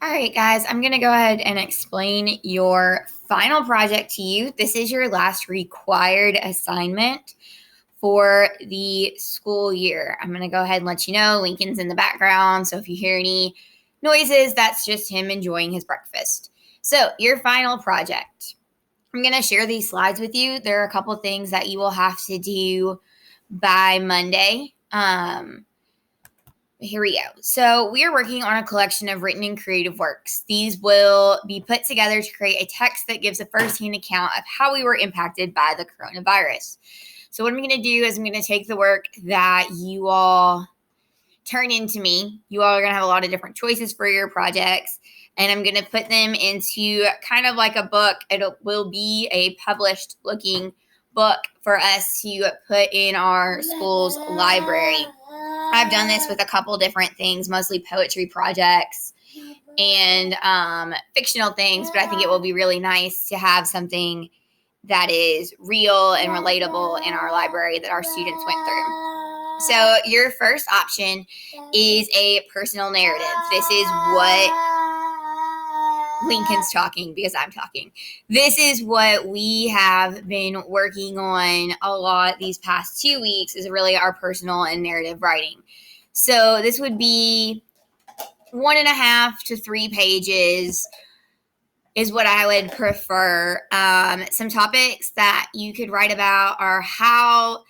All right, guys, I'm going to go ahead and explain your final project to you. This is your last required assignment for the school year. I'm going to go ahead and let you know Lincoln's in the background. So if you hear any noises, that's just him enjoying his breakfast. So your final project. I'm going to share these slides with you. There are a couple things that you will have to do by Monday. Here we go. So we are working on a collection of written and creative works. These will be put together to create a text that gives a first-hand account of how we were impacted by the coronavirus. So what I'm going to do is I'm going to take the work that you all turn into me. You all are going to have a lot of different choices for your projects, and I'm going to put them into kind of like a book. It will be a published looking book for us to put in our school's library. I've done this with a couple different things, mostly poetry projects and fictional things, but I think it will be really nice to have something that is real and relatable in our library that our students went through. So your first option is a personal narrative. This is what Lincoln's talking because I'm talking. This is what we have been working on a lot these past 2 weeks, is really our personal and narrative writing. So this would be 1.5 to 3 pages is what I would prefer. Some topics that you could write about are how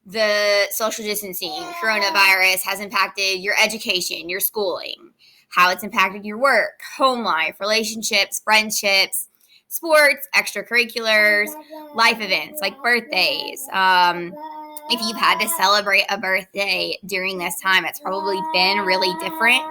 the social distancing, coronavirus has impacted your education, your schooling, how it's impacted your work, home life, relationships, friendships, sports, extracurriculars, life events like birthdays. If you've had to celebrate a birthday during this time, it's probably been really different.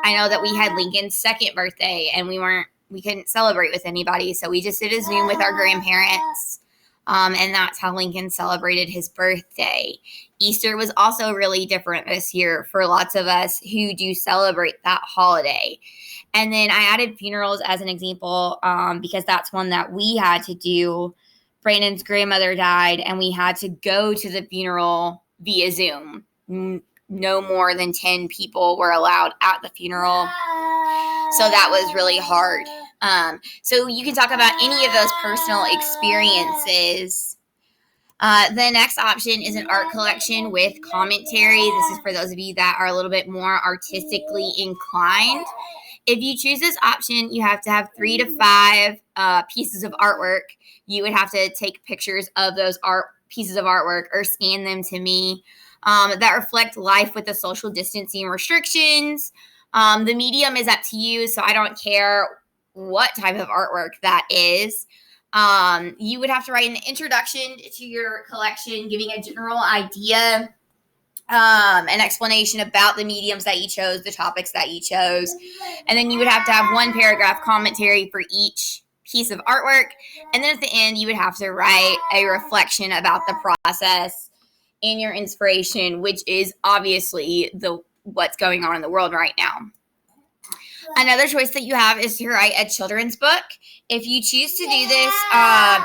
I know that we had Lincoln's second birthday and we couldn't celebrate with anybody, so we just did a Zoom with our grandparents. And that's how Lincoln celebrated his birthday. Easter was also really different this year for lots of us who do celebrate that holiday. And then I added funerals as an example because that's one that we had to do. Brandon's grandmother died, and we had to go to the funeral via Zoom. No more than 10 people were allowed at the funeral. So that was really hard. So you can talk about any of those personal experiences. The next option is an art collection with commentary. This is for those of you that are a little bit more artistically inclined. If you choose this option, you have to have 3 to 5 pieces of artwork. You would have to take pictures of those pieces of artwork or scan them to me that reflect life with the social distancing restrictions. The medium is up to you, so I don't care what type of artwork that is. You would have to write an introduction to your collection, giving a general idea, an explanation about the mediums that you chose, the topics that you chose. And then you would have to have 1 paragraph commentary for each piece of artwork. And then at the end, you would have to write a reflection about the process and your inspiration, which is obviously what's going on in the world right now. Another choice that you have is to write a children's book. If you choose to do this,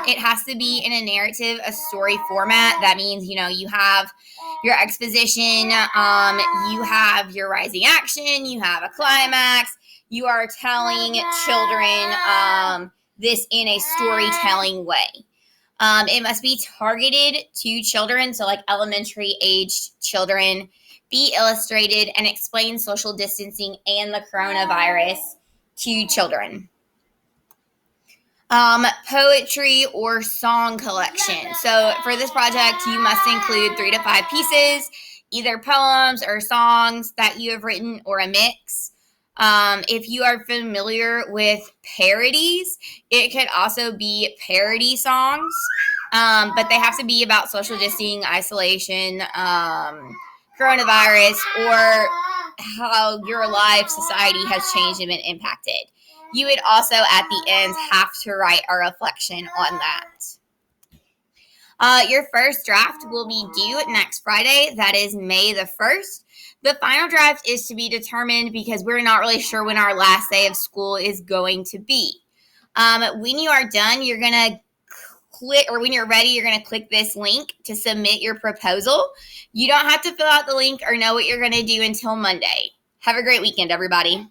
it has to be in a narrative, a story format. That means, you have your exposition, you have your rising action, you have a climax. You are telling children this in a storytelling way. It must be targeted to children, so like elementary aged children. Be illustrated and explain social distancing and the coronavirus to children. Poetry or song collection. So for this project, you must include 3 to 5 pieces, either poems or songs that you have written or a mix. If you are familiar with parodies, it could also be parody songs, but they have to be about social distancing, isolation, coronavirus, or how your life, society has changed and been impacted. You would also, at the end, have to write a reflection on that. Your first draft will be due next Friday. That is May the 1st. The final draft is to be determined because we're not really sure when our last day of school is going to be. When you are done, you're going to when you're ready, you're going to click this link to submit your proposal. You don't have to fill out the link or know what you're going to do until Monday. Have a great weekend, everybody.